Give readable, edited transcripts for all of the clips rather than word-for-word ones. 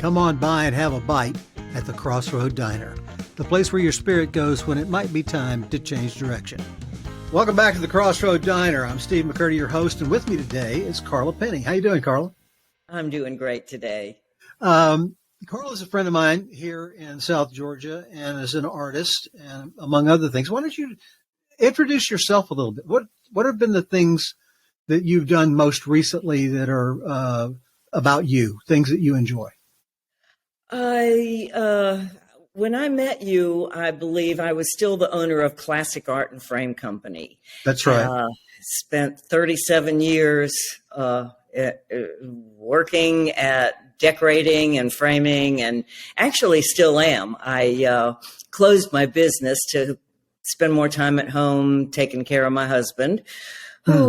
Come on by and have a bite at the Crossroad Diner, the place where your spirit goes when it might be time to change direction. Welcome back to the Crossroad Diner. I'm Steve McCurdy, your host, and with me today is Carla Penny. How you doing, Carla? I'm doing great today. Carla is a friend of mine here in South Georgia and is an artist, and among other things. Why don't you introduce yourself a little bit? What have been the things that you've done most recently that are about you, things that you enjoy? When I met you, I believe I was still the owner of Classic Art and Frame Company. That's right. Spent 37 years working at decorating and framing, and actually still am. I closed my business to spend more time at home taking care of my husband, who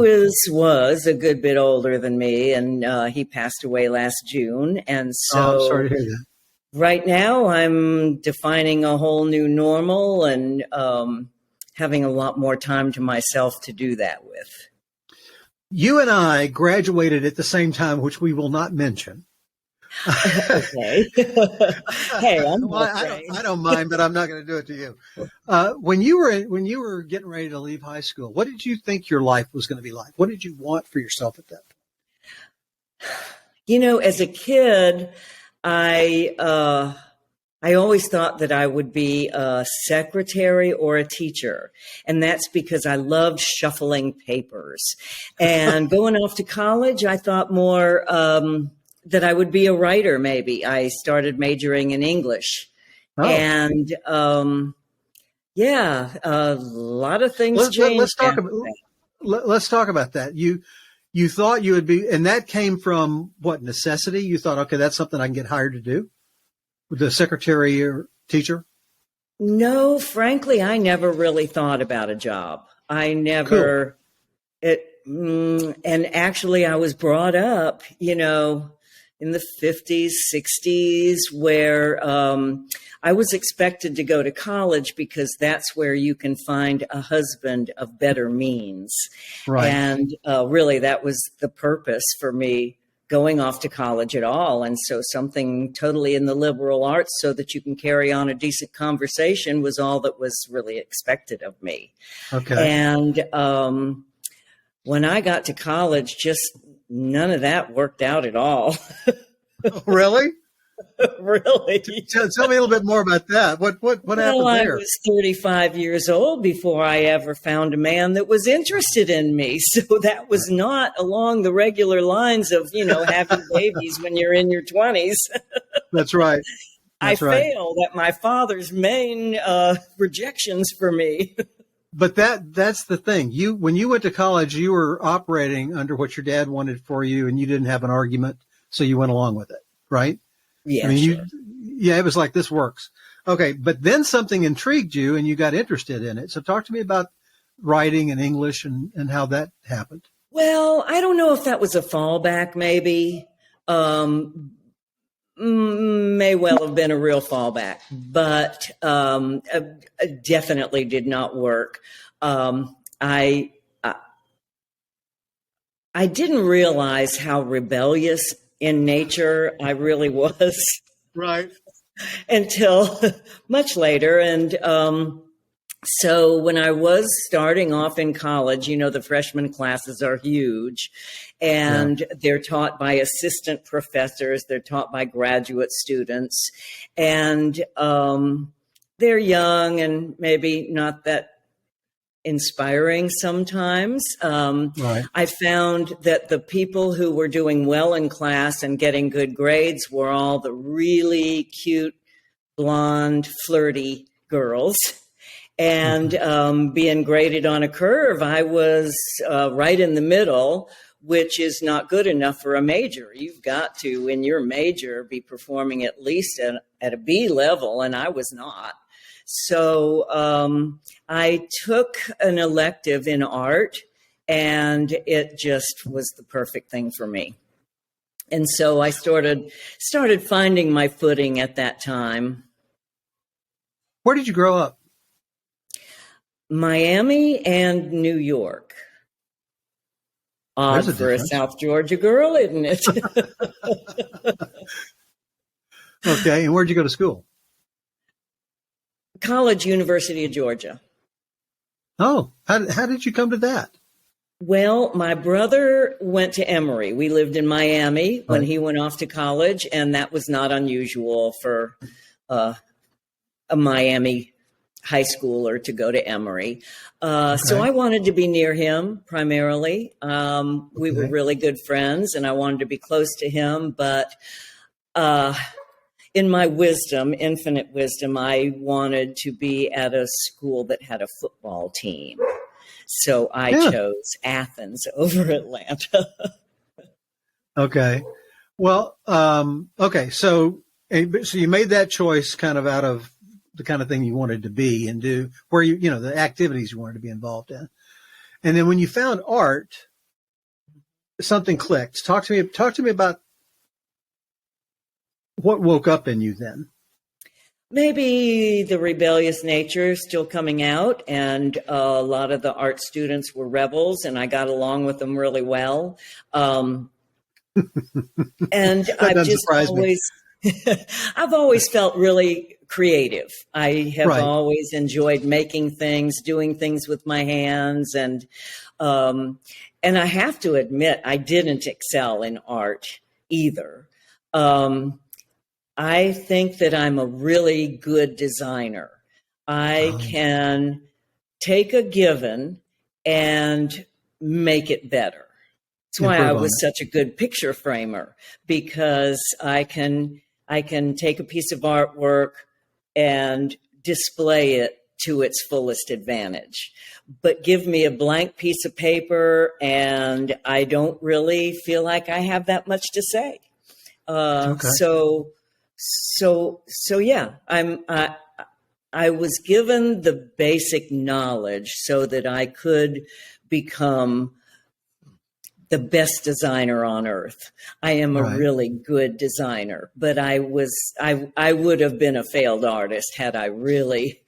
was a good bit older than me, and he passed away last June. And so I'm sorry to hear that. Right now, I'm defining a whole new normal and having a lot more time to myself to do that with. You and I graduated at the same time, which we will not mention. Okay. Hey, I don't mind, but I'm not going to do it to you. When you were getting ready to leave high school, what did you think your life was going to be like? What did you want for yourself at that point? You know, as a kid, I always thought that I would be a secretary or a teacher. And that's because I loved shuffling papers. And going off to college, I thought more that I would be a writer, maybe. I started majoring in English. Oh. And a lot of things changed. Let's talk about that. You thought you would be, and that came from what, necessity? You thought, okay, that's something I can get hired to do? The secretary or teacher? No, frankly, I never really thought about a job. I never, and actually I was brought up, you know, in the 50s, 60s, where I was expected to go to college because that's where you can find a husband of better means. Right. And really, that was the purpose for me going off to college at all. And so something totally in the liberal arts so that you can carry on a decent conversation was all that was really expected of me. Okay. And when I got to college, just none of that worked out at all. Oh, really? Really? Tell me a little bit more about that. What happened there? I was 35 years old before I ever found a man that was interested in me. So that was not along the regular lines of, you know, having babies when you're in your 20s. That's right. I failed at my father's main rejections for me. But that's the thing. When you went to college, you were operating under what your dad wanted for you, and you didn't have an argument, so you went along with it, right? Yeah, I mean, sure. It was like, this works. Okay, but then something intrigued you, and you got interested in it. So talk to me about writing and English and how that happened. Well, I don't know if that was a fallback, maybe. May well have been a real fallback, but definitely did not work. I didn't realize how rebellious in nature I really was. Right. Until much later. And so when I was starting off in college, you know, the freshman classes are huge, and they're taught by assistant professors. They're taught by graduate students, and they're young and maybe not that inspiring sometimes. Right. I found that the people who were doing well in class and getting good grades were all the really cute, blonde, flirty girls. And being graded on a curve, I was right in the middle, which is not good enough for a major. You've got to, in your major, be performing at least at a B level, and I was not. So I took an elective in art, and it just was the perfect thing for me. And so I started finding my footing at that time. Where did you grow up? Miami and New York. Odd for a South Georgia girl, isn't it? Okay. And where'd you go to school? College, University of Georgia. Oh, how did you come to that? Well, my brother went to Emory. We lived in Miami when Right. he went off to college, and that was not unusual for a Miami high schooler to go to Emory. So Okay. I wanted to be near him primarily. We were Okay. really good friends, and I wanted to be close to him. But in my wisdom, infinite wisdom, I wanted to be at a school that had a football team. So I Yeah. chose Athens over Atlanta. Okay. Well, okay. So you made that choice kind of out of the kind of thing you wanted to be and do, where the activities you wanted to be involved in. And then when you found art, something clicked. Talk to me about what woke up in you then. Maybe the rebellious nature still coming out, and a lot of the art students were rebels, and I got along with them really well. And That I've doesn't just surprise me. always, I've always felt really creative. I have Right. always enjoyed making things, doing things with my hands, and I have to admit, I didn't excel in art either. Um, I think that I'm a really good designer. I Oh, can take a given and make it better. That's why I improve on was such a good picture framer, because I can take a piece of artwork and display it to its fullest advantage. But give me a blank piece of paper and I don't really feel like I have that much to say. it. Uh, Okay. so so yeah, I was given the basic knowledge so that I could become the best designer on earth. I am a Right. really good designer, but I would have been a failed artist had I really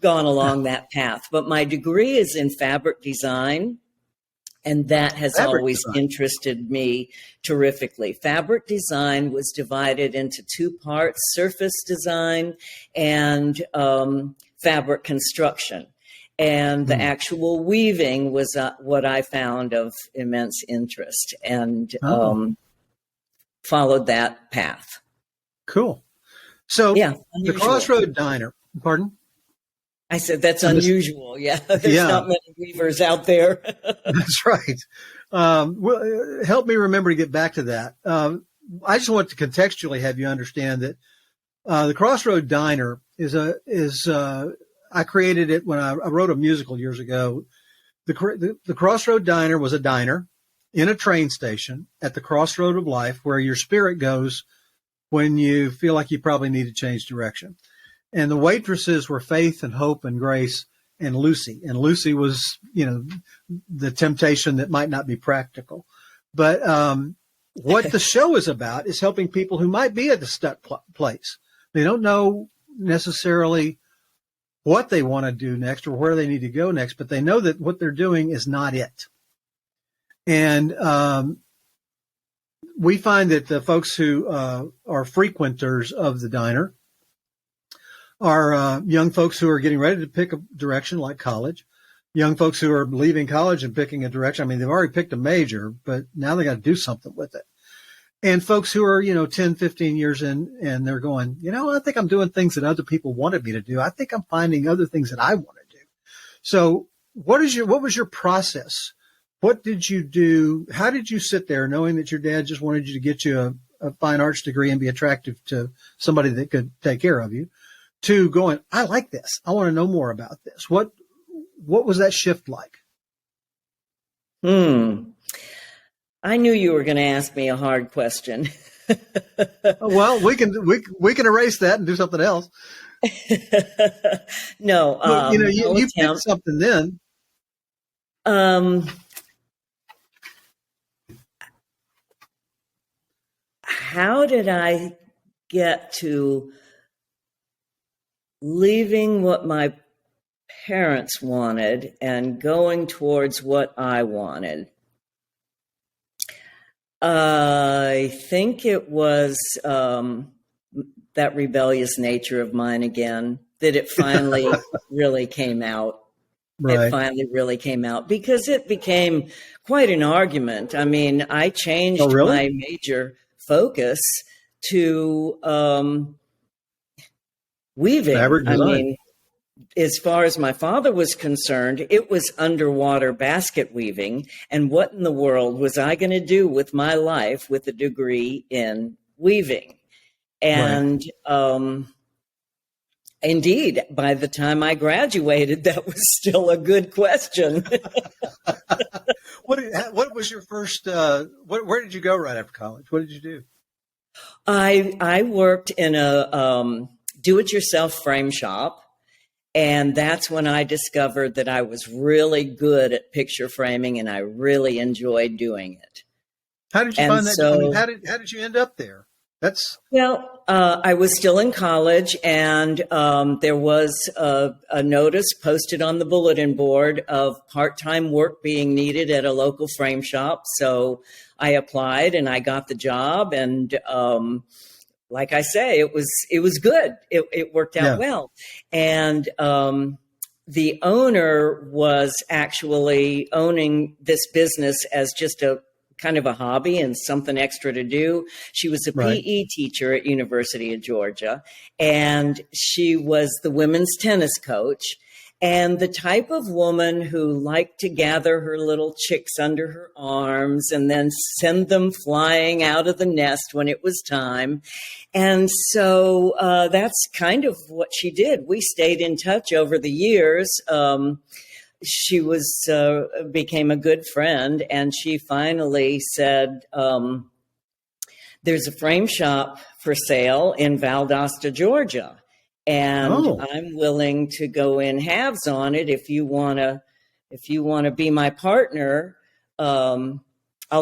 gone along that path. But my degree is in fabric design, and that has Fabric always design. interested me terrifically. Fabric design was divided into two parts: surface design and fabric construction. And the Hmm. actual weaving was what I found of immense interest, and Oh, followed that path. cool. So Yeah, the unusual. Crossroad Diner, pardon? I said that's I missed, unusual. Yeah, there's yeah, not many weavers out there. that's right. Well, help me remember to get back to that. I just want to contextually have you understand that the Crossroad Diner I created it when I wrote a musical years ago. The Crossroad Diner was a diner in a train station at the crossroad of life where your spirit goes when you feel like you probably need to change direction. And the waitresses were Faith and Hope and Grace and Lucy. And Lucy was, the temptation that might not be practical. But what the show is about is helping people who might be at the stuck place. They don't know necessarily what they want to do next or where they need to go next, but they know that what they're doing is not it. And we find that the folks who are frequenters of the diner are young folks who are getting ready to pick a direction like college, young folks who are leaving college and picking a direction. I mean, they've already picked a major, but now they got to do something with it. And folks who are, 10, 15 years in and they're going, I think I'm doing things that other people wanted me to do. I think I'm finding other things that I want to do. So what was your process? What did you do? How did you sit there knowing that your dad just wanted you to get you a fine arts degree and be attractive to somebody that could take care of you, to going, I like this. I want to know more about this. What was that shift like? I knew you were going to ask me a hard question. Well, we can erase that and do something else. No, But no you picked attempt. something then. Um, how did I get to leaving what my parents wanted and going towards what I wanted? I think it was that rebellious nature of mine again, that it finally really came out. Right. It finally really came out because it became quite an argument. I mean, I changed Oh, really? my major focus to weaving. Fabric I design. mean, as far as my father was concerned, it was underwater basket weaving. And what in the world was I going to do with my life with a degree in weaving? And indeed, by the time I graduated, that was still a good question. What was your first, where did you go right after college? What did you do? I worked in a do-it-yourself frame shop. And that's when I discovered that I was really good at picture framing and I really enjoyed doing it. How did you And find that? so, I mean, how did you end up there? I was still in college, and there was a notice posted on the bulletin board of part-time work being needed at a local frame shop. So I applied and I got the job, and like I say, it was good. It worked out well. And the owner was actually owning this business as just a kind of a hobby and something extra to do. She was a PE teacher at University of Georgia, and she was the women's tennis coach. And the type of woman who liked to gather her little chicks under her arms and then send them flying out of the nest when it was time. And so that's kind of what she did. We stayed in touch over the years. She became a good friend, and she finally said, there's a frame shop for sale in Valdosta, Georgia. And I'm willing to go in halves on it. If you want to be my partner, I'll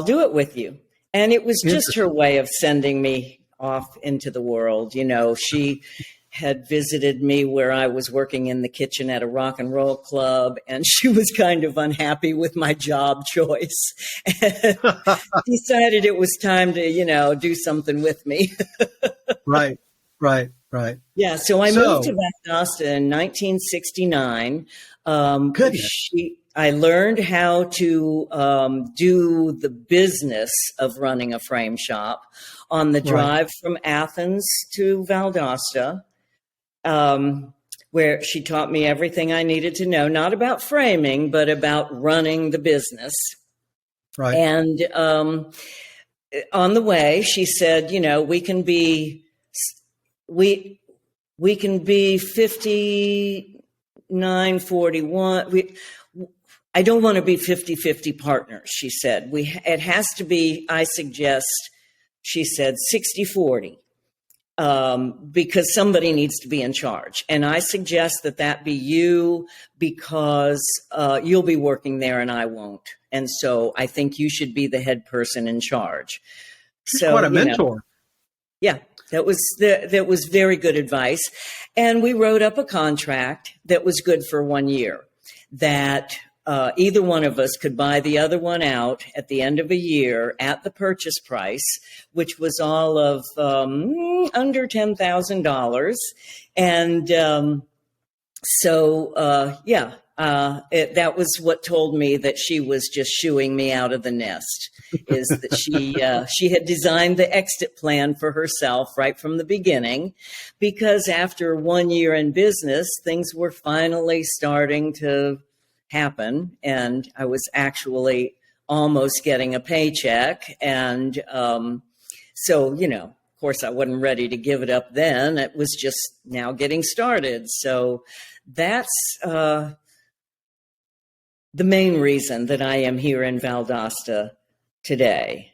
do it with you. And it was just her way of sending me off into the world. You know, she had visited me where I was working in the kitchen at a rock and roll club, and she was kind of unhappy with my job choice and decided it was time to, do something with me. Right. Yeah, so I moved to Valdosta in 1969. I learned how to do the business of running a frame shop on the drive from Athens to Valdosta, where she taught me everything I needed to know, not about framing, but about running the business. Right. And on the way, she said, we can be 59-41. I don't want to be 50-50 partners, she said. It has to be, I suggest, she said, 60-40, because somebody needs to be in charge. And I suggest that be you, because you'll be working there and I won't. And so I think you should be the head person in charge. She's quite a mentor. Yeah. That was very good advice. And we wrote up a contract that was good for 1 year, that either one of us could buy the other one out at the end of a year at the purchase price, which was all of under $10,000. And that was what told me that she was just shooing me out of the nest, is that she had designed the exit plan for herself right from the beginning, because after 1 year in business, things were finally starting to happen, and I was actually almost getting a paycheck. And so, of course, I wasn't ready to give it up then. It was just now getting started. So that's the main reason that I am here in Valdosta today.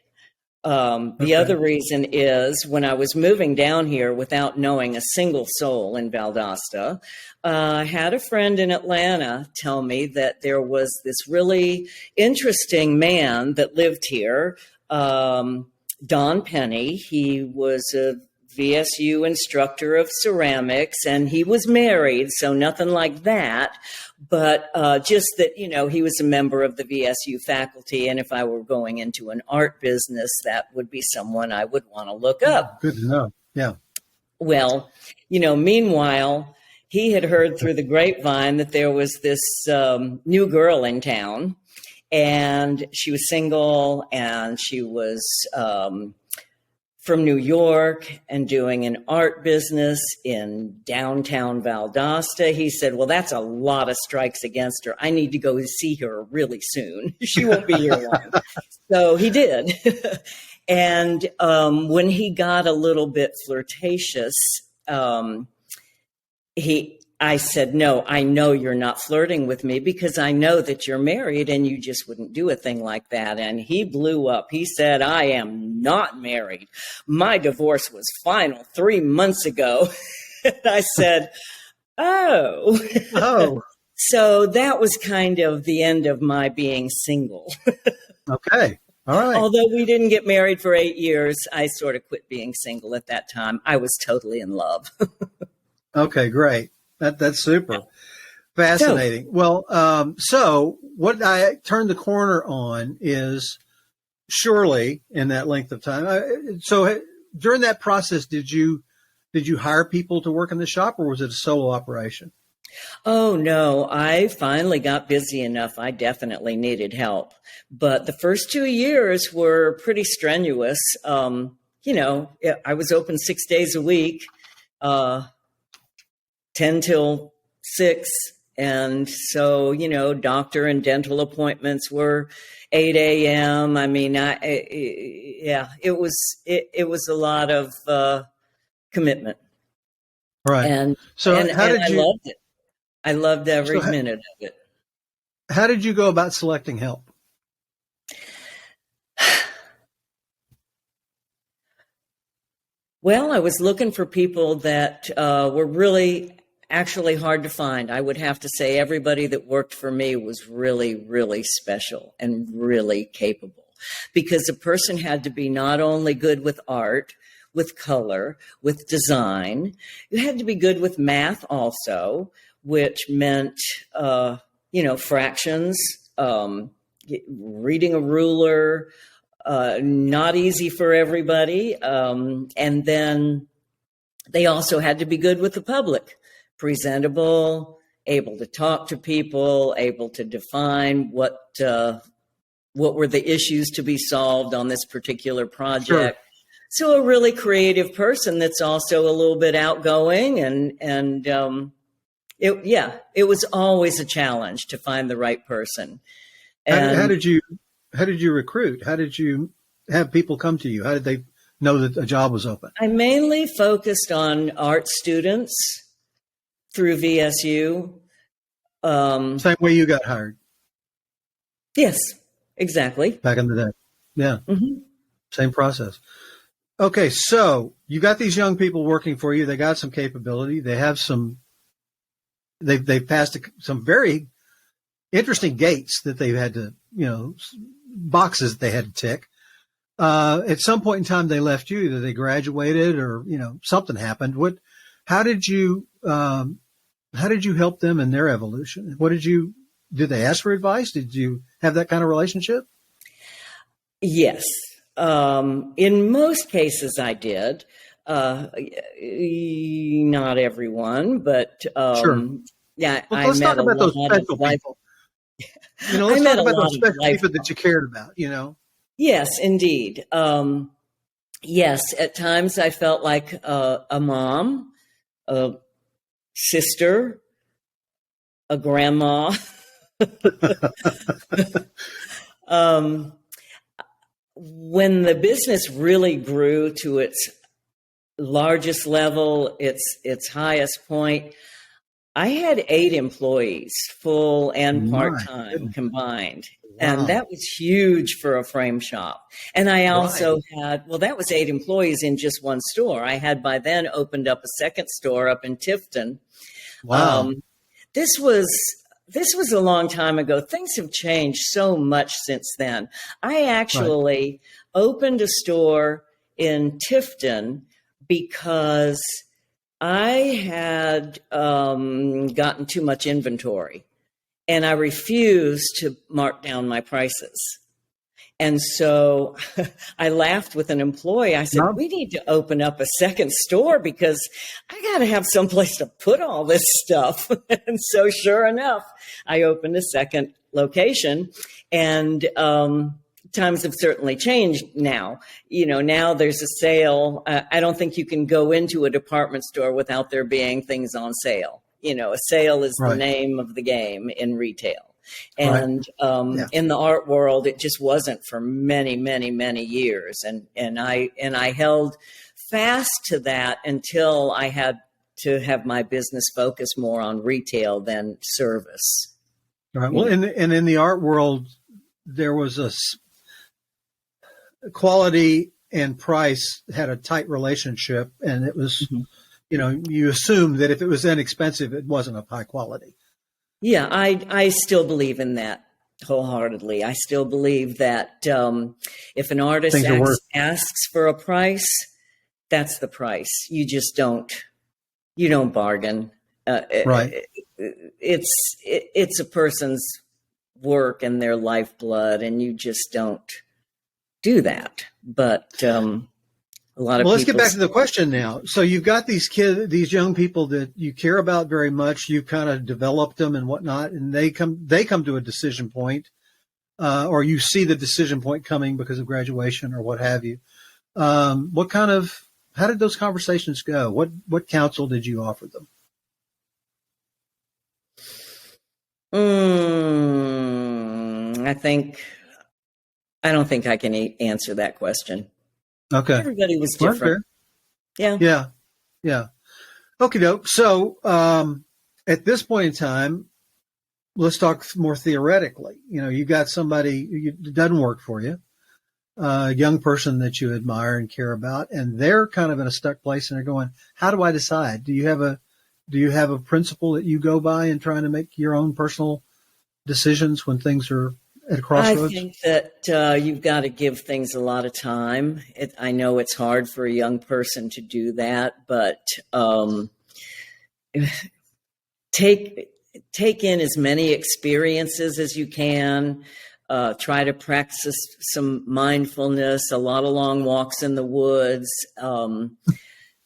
The other reason is, when I was moving down here without knowing a single soul in Valdosta, I had a friend in Atlanta tell me that there was this really interesting man that lived here, Don Penny. He was a VSU instructor of ceramics, and he was married, so nothing like that. But just that, he was a member of the VSU faculty. And if I were going into an art business, that would be someone I would want to look up. Good to know. Yeah. Well, meanwhile, he had heard through the grapevine that there was this new girl in town, and she was single, and she was from New York and doing an art business in downtown Valdosta. He said, well, that's a lot of strikes against her. I need to go see her really soon. She won't be here long. So he did. And when he got a little bit flirtatious, I said, no, I know you're not flirting with me because I know that you're married and you just wouldn't do a thing like that. And he blew up. He said, I am not married. My divorce was final 3 months ago. And I said, oh. Oh, So that was kind of the end of my being single. okay. All right. Although we didn't get married for 8 years, I sort of quit being single at that time. I was totally in love. Okay, great. That's super fascinating. So what I turned the corner on is surely in that length of time. So during that process, did you hire people to work in the shop, or was it a solo operation? Oh, no, I finally got busy enough. I definitely needed help. But the first 2 years were pretty strenuous. I was open 6 days a week, 10 till 6. And so, doctor and dental appointments were 8 a.m. I mean, it was a lot of commitment. Right. And So and how did I you? loved it. I loved every So minute of it. how did you go about selecting help? Well, I was looking for people that were really actually hard to find. I would have to say everybody that worked for me was really, really special and really capable, because a person had to be not only good with art, with color, with design, you had to be good with math also, which meant, fractions, reading a ruler, not easy for everybody. And then they also had to be good with the public, presentable, able to talk to people, able to define what were the issues to be solved on this particular project. Sure. So a really creative person that's also a little bit outgoing, and it was always a challenge to find the right person. And How did you recruit? How did you have people come to you? How did they know that a job was open? I mainly focused on art students through VSU. Same way you got hired Yes, exactly. back in the day. Yeah. Mm-hmm. Same process. Okay, so you got these young people working for you. They got some capability. They have they've passed some very interesting gates that they've had to, boxes that they had to tick. At some point in time, they left you. Either they graduated or, something happened. How did you help them in their evolution? Did they ask for advice? Did you have that kind of relationship? Yes. In most cases, I did. Not everyone, but Sure. yeah, Well, I let's met talk about those lot of special life. people. Let's met talk a about lot those of special life. people that you cared about, Yes, indeed. Yes, at times I felt like a mom, a sister, a grandma. When the business really grew to its largest level, its highest point, I had 8 employees, full and My part-time goodness. combined. And Wow. that was huge for a frame shop. And I Right. also had, that was 8 employees in just one store. I had by then opened up a second store up in Tifton. Wow. This was a long time ago. Things have changed so much since then. I Right. actually opened a store in Tifton because I had gotten too much inventory, and I refused to mark down my prices. And so I laughed with an employee. I said, we need to open up a second store because I got to have someplace to put all this stuff. And so sure enough, I opened a second location, and times have certainly changed now. Now there's a sale. I don't think you can go into a department store without there being things on sale. A sale is the name of the game in retail. And in the art world, it just wasn't for many, many, many years. And I held fast to that until I had to have my business focus more on retail than service. All right. Well, in the art world, there was quality and price had a tight relationship, and it was, you assumed that if it was inexpensive, it wasn't of high quality. Yeah, I still believe in that wholeheartedly. I still believe that if an artist asks for a price, that's the price. You just don't bargain. Right. It's a person's work and their lifeblood, and you just don't do that. But a lot of let's get back to the question now. So you've got these kids, these young people that you care about very much. You've kind of developed them and whatnot, and they come to a decision point, or you see the decision point coming because of graduation or what have you. How did those conversations go? What counsel did you offer them? I don't think I can answer that question. Okay. Everybody was different. Yeah. Okay, doke. So at this point in time, let's talk more theoretically. You got somebody who doesn't work for you, a young person that you admire and care about, and they're kind of in a stuck place, and they're going, how do I decide? Do you have a principle that you go by in trying to make your own personal decisions when things are at a crossroads? I think that you've got to give things a lot of time. I know it's hard for a young person to do that, but take in as many experiences as you can. Try to practice some mindfulness, a lot of long walks in the woods.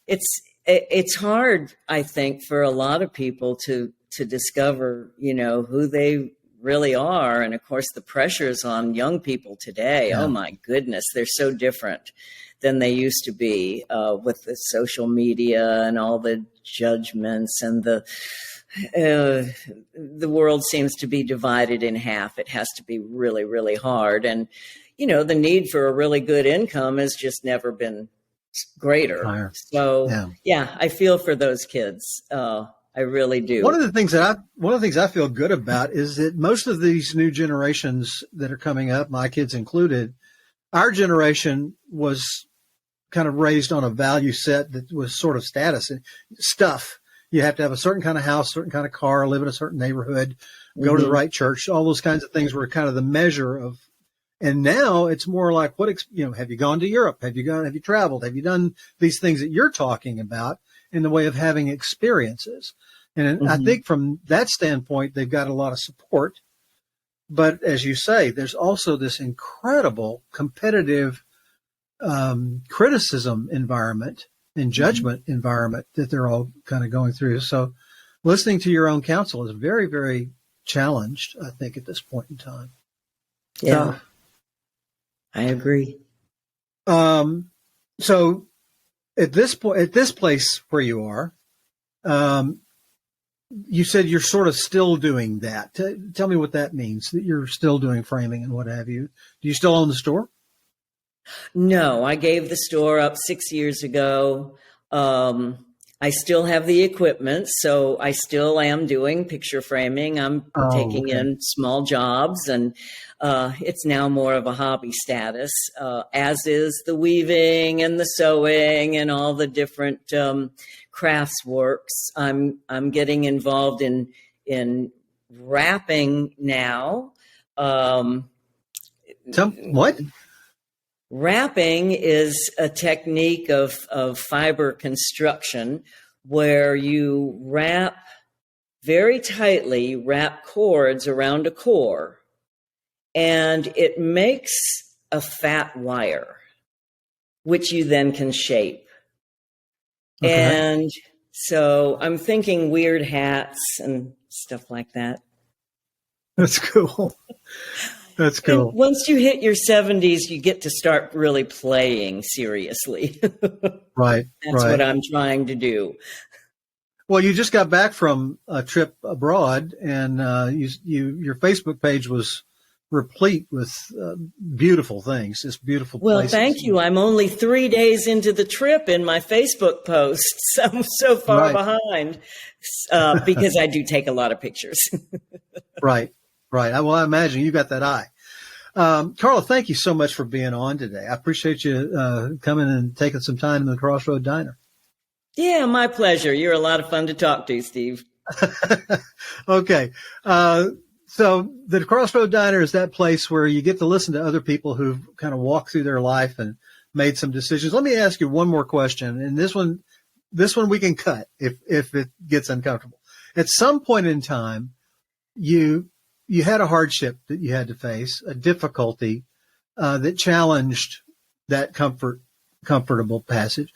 It's hard, I think, for a lot of people to discover, who they really are. And of course, the pressures on young people today, oh my goodness, they're so different than they used to be with the social media and all the judgments, and the world seems to be divided in half. It has to be really, really hard. And, the need for a really good income has just never been greater. Higher. So I feel for those kids. I really do. One of the things I feel good about is that most of these new generations that are coming up, my kids included, our generation was kind of raised on a value set that was sort of status and stuff. You have to have a certain kind of house, certain kind of car, live in a certain neighborhood, go to the right church. All those kinds of things were kind of the measure of. And now it's more like, have you gone to Europe? Have you traveled? Have you done these things that you're talking about in the way of having experiences? And I think from that standpoint, they've got a lot of support. But as you say, there's also this incredible competitive criticism environment and judgment environment that they're all kind of going through. So listening to your own counsel is very, very challenged, I think, at this point in time. Yeah, I agree. So at this point, at this place where you are, you said you're sort of still doing that. Tell me what that means, that you're still doing framing and what have you. Do you still own the store? No, I gave the store up 6 years ago. I still have the equipment, so I still am doing picture framing. I'm taking in small jobs, and it's now more of a hobby status, as is the weaving and the sewing and all the different crafts works. I'm getting involved in wrapping now. What? Wrapping is a technique of fiber construction where you wrap very tightly, wrap cords around a core, and it makes a fat wire, which you then can shape. Okay. And so I'm thinking weird hats and stuff like that. That's cool. That's cool. And once you hit your 70s, you get to start really playing seriously. Right. That's right. what I'm trying to do. Well, you just got back from a trip abroad, and your Facebook page was replete with beautiful things, just beautiful Well, places. thank you. I'm only 3 days into the trip in my Facebook posts. I'm so far behind because I do take a lot of pictures. Right. Well, I imagine you got that eye. Carla, thank you so much for being on today. I appreciate you coming and taking some time in the Crossroad Diner. Yeah, my pleasure. You're a lot of fun to talk to, Steve. Okay. So the Crossroad Diner is that place where you get to listen to other people who've kind of walked through their life and made some decisions. Let me ask you one more question. And this one we can cut if it gets uncomfortable. At some point in time, you had a hardship that you had to face, a difficulty that challenged that comfortable passage.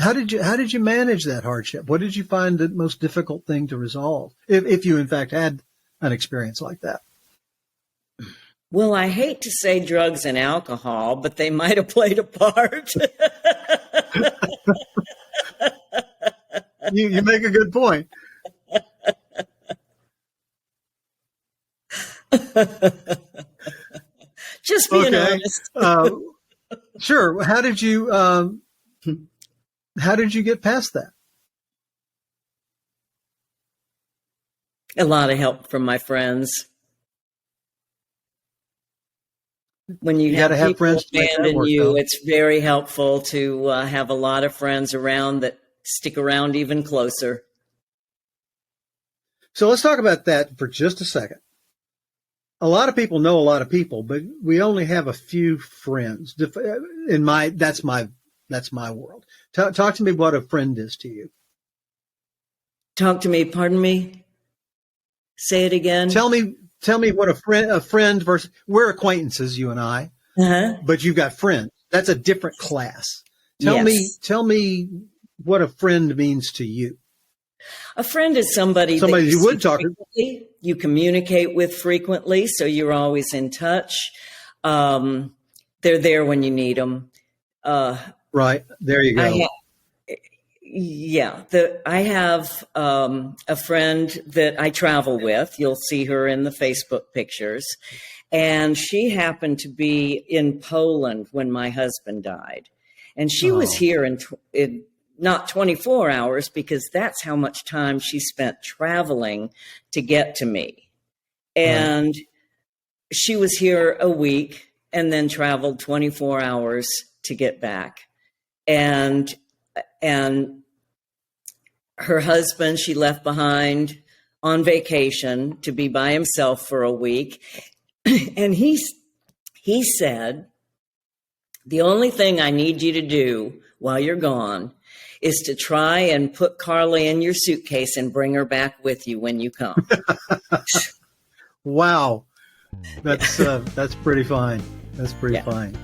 How did you manage that hardship? What did you find the most difficult thing to resolve, if you in fact had an experience like that? Well, I hate to say drugs and alcohol, but they might have played a part. You make a good point. Just being honest. Sure. How did you get past that? A lot of help from my friends. When you have people friends abandon you, it's very helpful to have a lot of friends around that stick around even closer. So let's talk about that for just a second. A lot of people know a lot of people, but we only have a few friends. That's my world. Talk to me what a friend is to you. Talk to me. Pardon me. Say it again. Tell me what a friend versus, we're acquaintances, you and I, but you've got friends. That's a different class. Tell me what a friend means to you. A friend is somebody that you would talk to. You communicate with frequently, so you're always in touch. They're there when you need them. Right. There you go. I have a friend that I travel with. You'll see her in the Facebook pictures. And she happened to be in Poland when my husband died. And she was here in not 24 hours, because that's how much time she spent traveling to get to me. And she was here a week and then traveled 24 hours to get back. And her husband, she left behind on vacation to be by himself for a week. And he said, the only thing I need you to do while you're gone is to try and put Carla in your suitcase and bring her back with you when you come. Wow. That's pretty fine. That's pretty fine.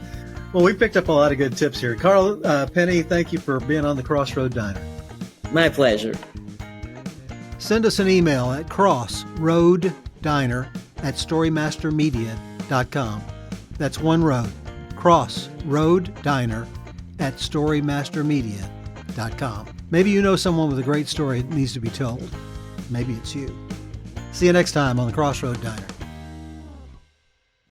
Well, we picked up a lot of good tips here. Carla, Penny, thank you for being on the Crossroad Diner. My pleasure. Send us an email at crossroaddiner@storymastermedia.com. That's one road. crossroaddiner@storymastermedia.com. Maybe you know someone with a great story that needs to be told. Maybe it's you. See you next time on the Crossroad Diner.